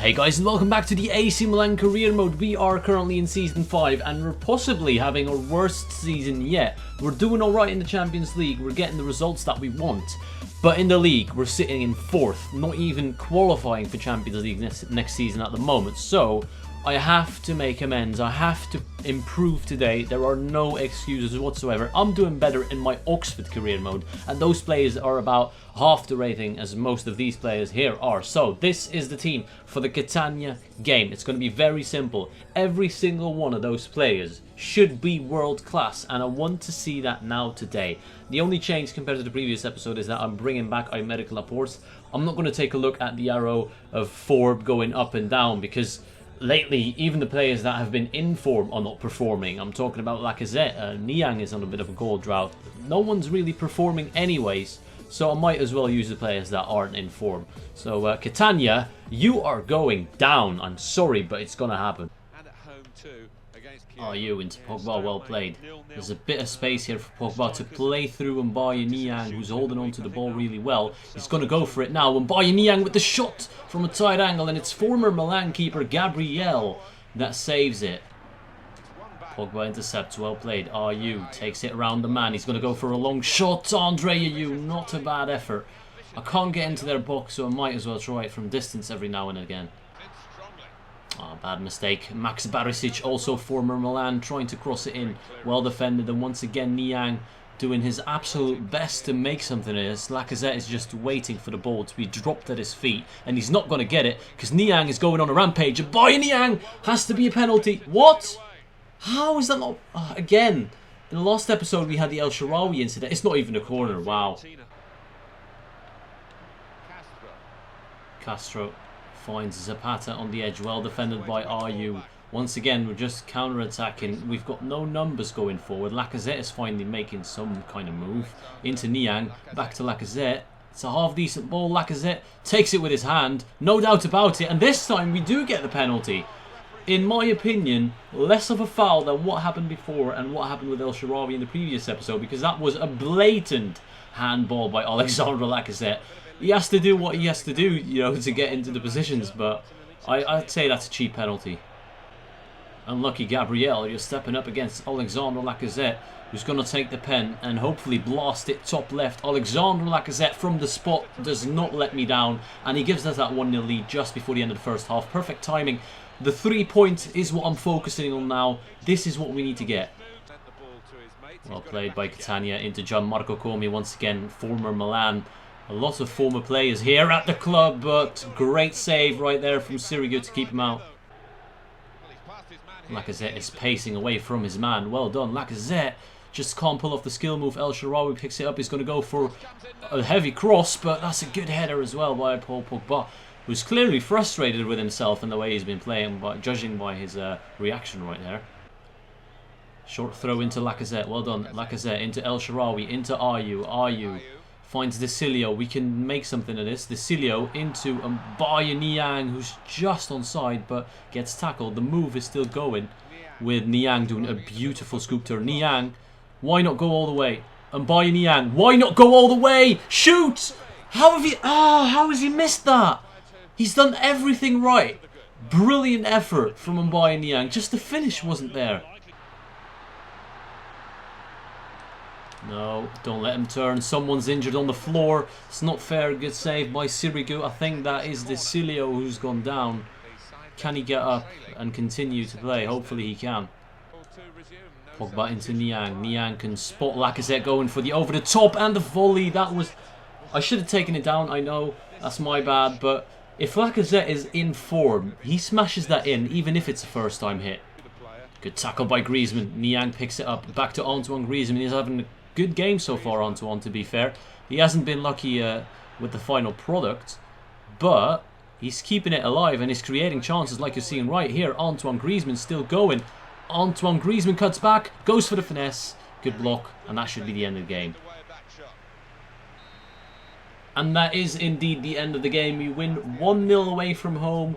Hey guys, and welcome back to the AC Milan career mode. We are currently in season 5 and we're possibly having our worst season yet. We're doing alright in the Champions League, we're getting the results that we want. But in the league, we're sitting in 4th, not even qualifying for Champions League next season at the moment. So, I have to make amends, I have to improve today. There are no excuses whatsoever. I'm doing better in my Oxford career mode, and those players are about half the rating as most of these players here are. So this is the team for the Katana game. It's going to be very simple. Every single one of those players should be world class, and I want to see that now today. The only change compared to the previous episode is that I'm bringing back Medical Laporte. I'm not going to take a look at the arrow of form going up and down, because lately, even the players that have been in form are not performing. I'm talking about Lacazette. Niang is on a bit of a goal drought. No one's really performing anyways, so I might as well use the players that aren't in form. So, Katana, you are going down. I'm sorry, but it's going to happen. Oh, you into Pogba, well played. There's a bit of space here for Pogba to play through Mbaye Niang, who's holding on to the ball really well. He's going to go for it now. Mbaye Niang with the shot from a tight angle, and it's former Milan keeper Gabriel that saves it. Pogba intercepts, well played. Ayew takes it around the man. He's going to go for a long shot. Andre Ayew, not a bad effort. I can't get into their box, so I might as well try it from distance every now and again. Oh, bad mistake. Max Barisic, also former Milan, trying to cross it in. Well defended, and once again Niang doing his absolute best to make something of this. Lacazette is just waiting for the ball to be dropped at his feet, and he's not going to get it because Niang is going on a rampage. And by Niang has to be a penalty. What? How is that not... again, in the last episode we had the El Shaarawy incident. It's not even a corner. Wow. Castro finds Zapata on the edge, well defended by Ayew. Once again, we're just counter-attacking. We've got no numbers going forward. Lacazette is finally making some kind of move. Into Niang, back to Lacazette. It's a half-decent ball. Lacazette takes it with his hand, no doubt about it. And this time, we do get the penalty. In my opinion, less of a foul than what happened before and what happened with El Shaarawy in the previous episode, because that was a blatant handball by Alexandre Lacazette. He has to do what he has to do, you know, to get into the positions, but I'd say that's a cheap penalty. Unlucky Gabriel, you're stepping up against Alexandre Lacazette, who's going to take the pen and hopefully blast it top left. Alexandre Lacazette from the spot does not let me down, and he gives us that 1-0 lead just before the end of the first half. Perfect timing. The 3 points is what I'm focusing on now. This is what we need to get. Well played by Katana into Gianmarco Comi once again, former Milan. A lot of former players here at the club, but great save right there from Sirigu to keep him out. Lacazette is pacing away from his man. Well done, Lacazette. Just can't pull off the skill move. El Shaarawy picks it up. He's going to go for a heavy cross, but that's a good header as well by Paul Pogba, who's clearly frustrated with himself and the way he's been playing, but judging by his reaction right there. Short throw into Lacazette. Well done, Lacazette into El Shaarawy, into Ayew. Ayew finds Decilio. We can make something of this. Decilio into Mbaye Niang, who's just onside but gets tackled. The move is still going with Niang doing a beautiful scoop turn. Niang, why not go all the way? Mbaye Niang, why not go all the way? Shoot! How have you... how has he missed that? He's done everything right. Brilliant effort from Mbaye Niang. Just the finish wasn't there. No, don't let him turn. Someone's injured on the floor. It's not fair. Good save by Sirigu. I think that is Decilio who's gone down. Can he get up and continue to play? Hopefully he can. Pogba into Niang. Niang can spot Lacazette going for the over the top and the volley. That was... I should have taken it down. I know. That's my bad. But if Lacazette is in form, he smashes that in, even if it's a first time hit. Good tackle by Griezmann. Niang picks it up. Back to Antoine Griezmann. He's having a good game so far, Antoine, to be fair. He hasn't been lucky with the final product, but he's keeping it alive and he's creating chances like you're seeing right here. Antoine Griezmann still going. Antoine Griezmann cuts back, goes for the finesse. Good block, and that should be the end of the game. And that is indeed the end of the game. We win 1-0 away from home.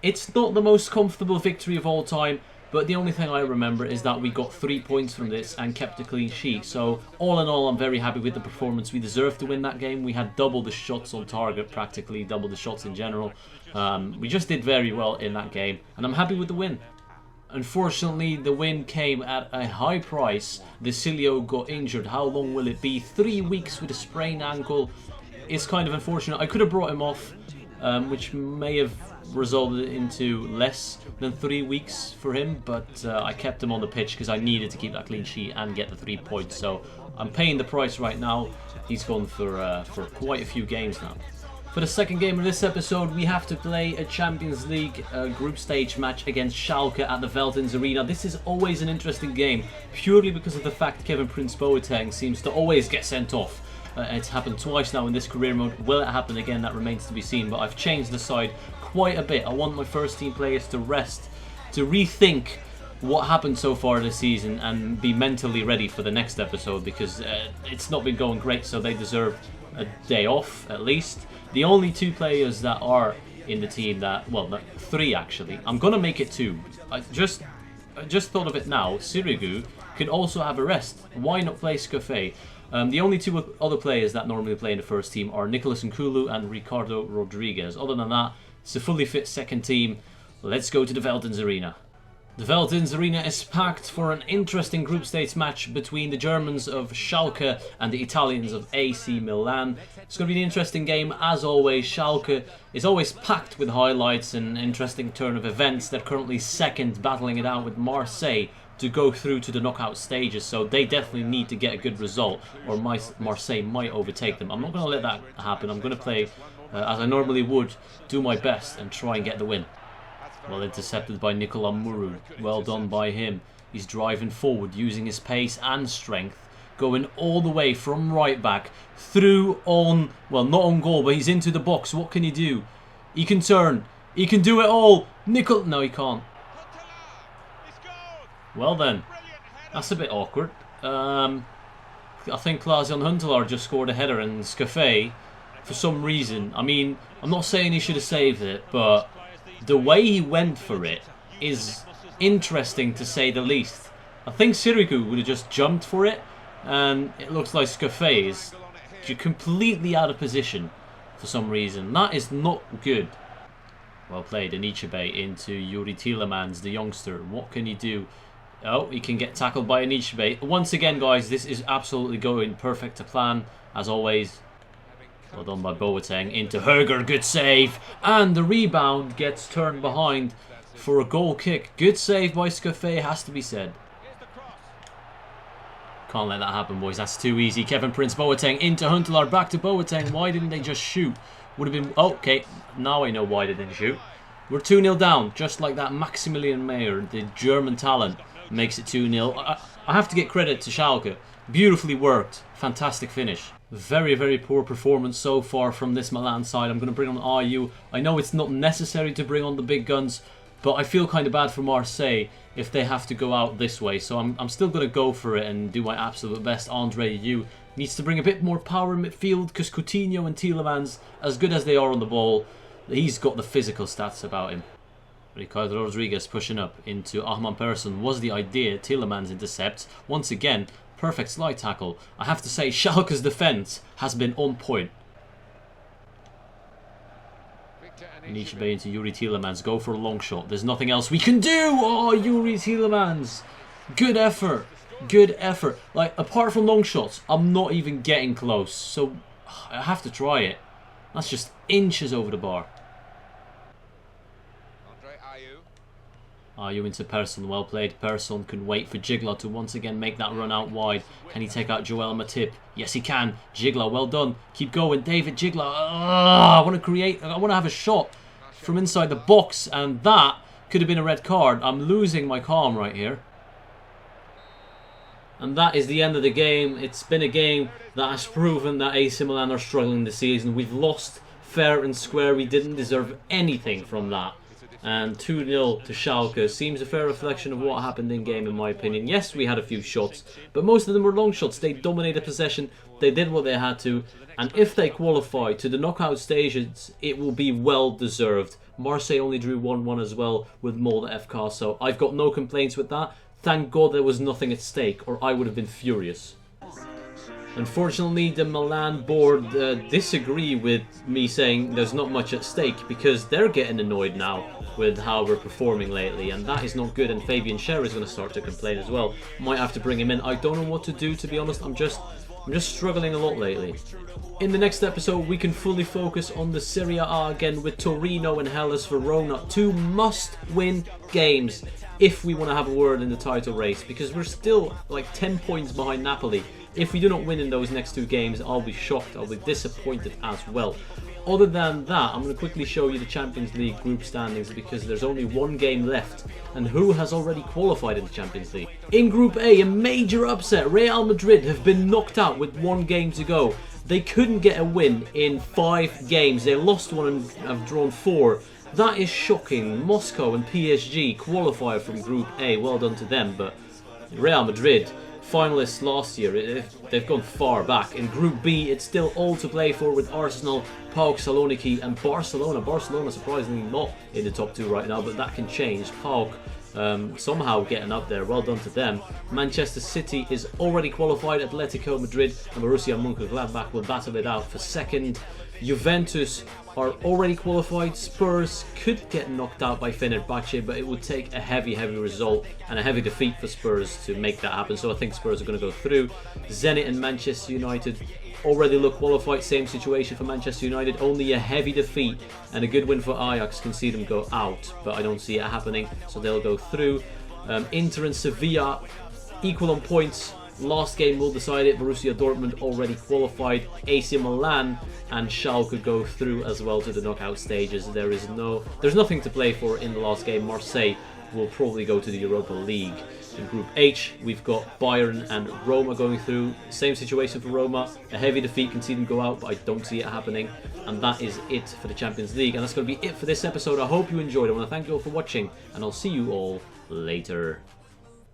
It's not the most comfortable victory of all time, but the only thing I remember is that we got 3 points from this and kept a clean sheet. So all in all, I'm very happy with the performance. We deserved to win that game. We had double the shots on target, practically double the shots in general. We just did very well in that game, and I'm happy with the win. Unfortunately, the win came at a high price. Desilio got injured. How long will it be? 3 weeks with a sprained ankle. It's kind of unfortunate. I could have brought him off, which may have resulted into less than 3 weeks for him, but I kept him on the pitch because I needed to keep that clean sheet and get the 3 points. So I'm paying the price right now. He's gone for quite a few games now. For the second game of this episode, we have to play a Champions League group stage match against Schalke at the Veltins Arena. This is always an interesting game, purely because of the fact Kevin Prince Boateng seems to always get sent off. It's happened twice now in this career mode. Will it happen again? That remains to be seen, but I've changed the side quite a bit. I want my first team players to rest, to rethink what happened so far this season and be mentally ready for the next episode, because it's not been going great, so they deserve a day off at least. The only 2 players that are in the team that, well, 3 actually. I'm gonna make it 2. I just thought of it now. Sirigu could also have a rest. Why not play Schalke? The only 2 other players that normally play in the first team are Nicolas Nkulu and Ricardo Rodriguez. Other than that, it's a fully fit second team. Let's go to the Veltins Arena. The Veltins Arena is packed for an interesting group stage match between the Germans of Schalke and the Italians of AC Milan. It's going to be an interesting game as always. Schalke is always packed with highlights and interesting turn of events. They're currently second, battling it out with Marseille to go through to the knockout stages, so they definitely need to get a good result or Marseille might overtake them. I'm not going to let that happen. I'm going to play as I normally would, do my best and try and get the win. Well intercepted by Nicola Muru. Well done by him. He's driving forward using his pace and strength. Going all the way from right back through on, well, not on goal, but he's into the box. What can he do? He can turn. He can do it all. No, he can't. Well then, that's a bit awkward. I think Klaas-Jan Huntelaar just scored a header and Schalke, for some reason, I mean, I'm not saying he should have saved it, but the way he went for it is interesting to say the least. I think Sirigu would have just jumped for it, and it looks like Schalke is completely out of position for some reason. That is not good. Well played, Anichebe into Yuri Tielemans, the youngster. What can he do? Oh, he can get tackled by Anichebe. Once again, guys, this is absolutely going perfect to plan, as always. Well done by Boateng into Herger, good save. And the rebound gets turned behind for a goal kick. Good save by Schalke, has to be said. Can't let that happen, boys. That's too easy. Kevin Prince Boateng into Huntelaar, back to Boateng. Why didn't they just shoot? Would have been... Oh, okay, now I know why they didn't shoot. We're 2-0 down, just like that. Maximilian Meyer, the German talent, makes it 2-0. I have to get credit to Schalke. Beautifully worked. Fantastic finish. Very, very poor performance so far from this Milan side. I'm going to bring on RU. I know it's not necessary to bring on the big guns, but I feel kind of bad for Marseille if they have to go out this way. So I'm still going to go for it and do my absolute best. Andre Ayew needs to bring a bit more power in midfield, because Coutinho and Tielemans, as good as they are on the ball, he's got the physical stats about him. Ricardo Rodriguez pushing up into Ahman Persson was the idea. Tielemans intercepts. Once again, perfect slide tackle. I have to say, Schalke's defence has been on point. Anichebe into Yuri Tielemans. Go for a long shot. There's nothing else we can do. Oh, Yuri Tielemans. Good effort. Good effort. Like, apart from long shots, I'm not even getting close. So, I have to try it. That's just inches over the bar. Ayew into Persson, well played. Persson can wait for Jigla to once again make that run out wide. Can he take out Joel Matip? Yes, he can. Jigla, well done. Keep going, David Jigla. I want to have a shot from inside the box, and that could have been a red card. I'm losing my calm right here. And that is the end of the game. It's been a game that has proven that AC Milan are struggling this season. We've lost fair and square. We didn't deserve anything from that. And 2-0 to Schalke seems a fair reflection of what happened in game, in my opinion. Yes, we had a few shots, but most of them were long shots. They dominated possession, they did what they had to, and if they qualify to the knockout stages, it will be well deserved. Marseille only drew 1-1 as well with Molde FK, so I've got no complaints with that. Thank God there was nothing at stake, or I would have been furious. Unfortunately, the Milan board disagree with me saying there's not much at stake, because they're getting annoyed now with how we're performing lately, and that is not good. And Fabian Scherer is going to start to complain as well. Might have to bring him in. I don't know what to do, to be honest. I'm just struggling a lot lately. In the next episode, we can fully focus on the Serie A again with Torino and Hellas Verona. 2 must-win games if we want to have a word in the title race, because we're still like 10 points behind Napoli. If we do not win in those next 2 games, I'll be shocked. I'll be disappointed as well. Other than that, I'm going to quickly show you the Champions League group standings, because there's only 1 game left. And who has already qualified in the Champions League? In Group A, a major upset. Real Madrid have been knocked out with 1 game to go. They couldn't get a win in 5 games. They lost 1 and have drawn 4. That is shocking. Moscow and PSG qualify from Group A. Well done to them. But Real Madrid, finalists last year, they've gone far back. In Group B, it's still all to play for with Arsenal, PAOK Saloniki and Barcelona. Barcelona surprisingly not in the top 2 right now, but that can change. PAOK somehow getting up there. Well done to them. Manchester City is already qualified. Atletico Madrid and Borussia Mönchengladbach will battle it out for second. Juventus are already qualified. Spurs could get knocked out by Fenerbahce, but it would take a heavy result and a heavy defeat for Spurs to make that happen. So I think Spurs are going to go through. Zenit and Manchester United already look qualified. Same situation for Manchester United. Only a heavy defeat and a good win for Ajax can see them go out, but I don't see it happening, so they'll go through. Inter and Sevilla equal on points. Last game will decide it. Borussia Dortmund already qualified. AC Milan and Schalke go through as well to the knockout stages. There's nothing to play for in the last game. Marseille will probably go to the Europa League. In Group H, we've got Bayern and Roma going through. Same situation for Roma. A heavy defeat can see them go out, but I don't see it happening. And that is it for the Champions League. And that's going to be it for this episode. I hope you enjoyed. I want to thank you all for watching, and I'll see you all later.